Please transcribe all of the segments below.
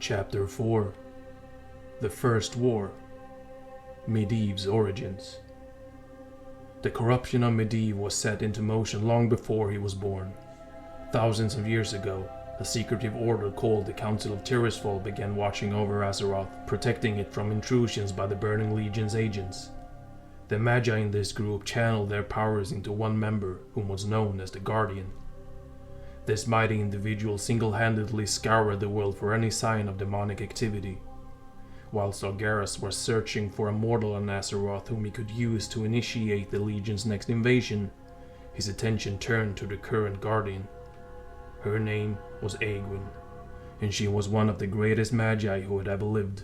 Chapter 4 The First War Medivh's Origins. The corruption of Medivh was set into motion long before he was born. Thousands of years ago, a secretive order called the Council of Tirisfal began watching over Azeroth, protecting it from intrusions by the Burning Legion's agents. The Magi in this group channeled their powers into one member, whom was known as the Guardian. This mighty individual single-handedly scoured the world for any sign of demonic activity. While Sargeras was searching for a mortal on Azeroth whom he could use to initiate the Legion's next invasion, his attention turned to the current Guardian. Her name was Egwin, and she was one of the greatest Magi who had ever lived.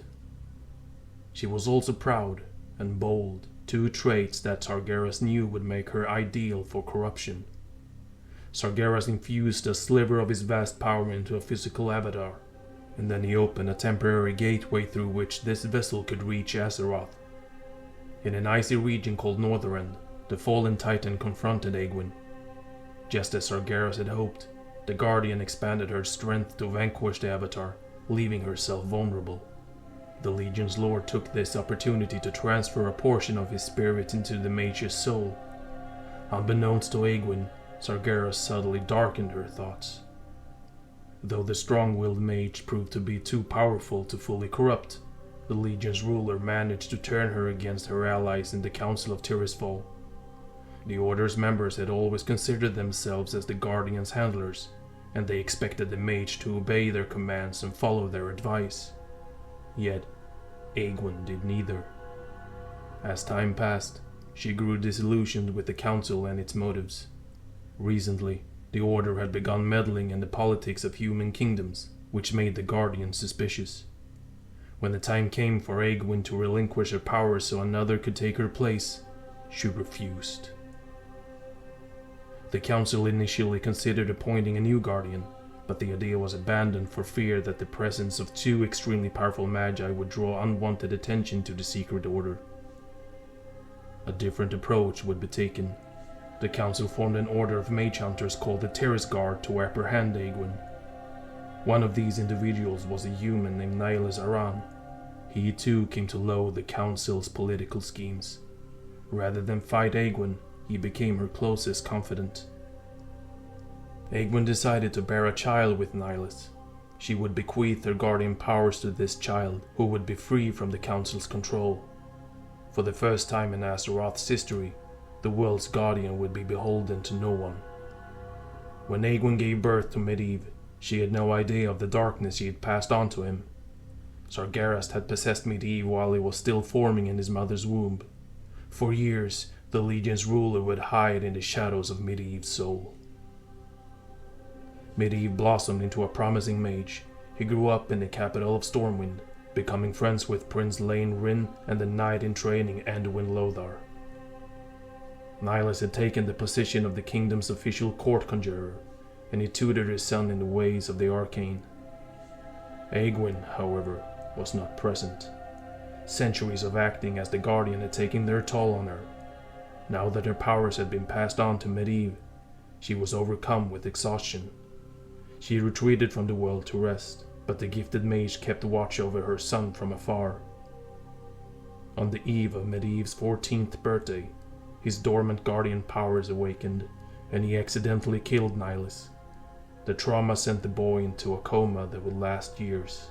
She was also proud and bold, two traits that Sargeras knew would make her ideal for corruption. Sargeras infused a sliver of his vast power into a physical avatar, and then he opened a temporary gateway through which this vessel could reach Azeroth. In an icy region called Northrend, the fallen Titan confronted Egwin. Just as Sargeras had hoped, the Guardian expanded her strength to vanquish the Avatar, leaving herself vulnerable. The Legion's Lord took this opportunity to transfer a portion of his spirit into the mage's soul. Unbeknownst to Egwin, Sargeras subtly darkened her thoughts. Though the strong-willed mage proved to be too powerful to fully corrupt, the Legion's ruler managed to turn her against her allies in the Council of Tirisfal. The Order's members had always considered themselves as the Guardian's handlers, and they expected the mage to obey their commands and follow their advice. Yet, Egwin did neither. As time passed, she grew disillusioned with the Council and its motives. Recently, the Order had begun meddling in the politics of human kingdoms, which made the Guardian suspicious. When the time came for Egwin to relinquish her power so another could take her place, she refused. The Council initially considered appointing a new Guardian, but the idea was abandoned for fear that the presence of two extremely powerful Magi would draw unwanted attention to the secret order. A different approach would be taken. The Council formed an order of mage hunters called the Terrace Guard to apprehend Egwin. One of these individuals was a human named Nihilus Aran. He too came to loathe the Council's political schemes. Rather than fight Egwin, he became her closest confidant. Egwin decided to bear a child with Nihilus. She would bequeath her guardian powers to this child, who would be free from the Council's control. For the first time in Azeroth's history, the world's guardian would be beholden to no one. When Egwin gave birth to Medivh, she had no idea of the darkness she had passed on to him. Sargeras had possessed Medivh while he was still forming in his mother's womb. For years, the Legion's ruler would hide in the shadows of Medivh's soul. Medivh blossomed into a promising mage. He grew up in the capital of Stormwind, becoming friends with Prince Lane Rin and the knight-in-training Anduin Lothar. Nihilus had taken the position of the kingdom's official court conjurer, and he tutored his son in the ways of the arcane. Egwin, however, was not present. Centuries of acting as the Guardian had taken their toll on her. Now that her powers had been passed on to Medivh, she was overcome with exhaustion. She retreated from the world to rest, but the gifted mage kept watch over her son from afar. On the eve of Medivh's 14th birthday, his dormant guardian powers awakened, and he accidentally killed Nihilus. The trauma sent the boy into a coma that would last years.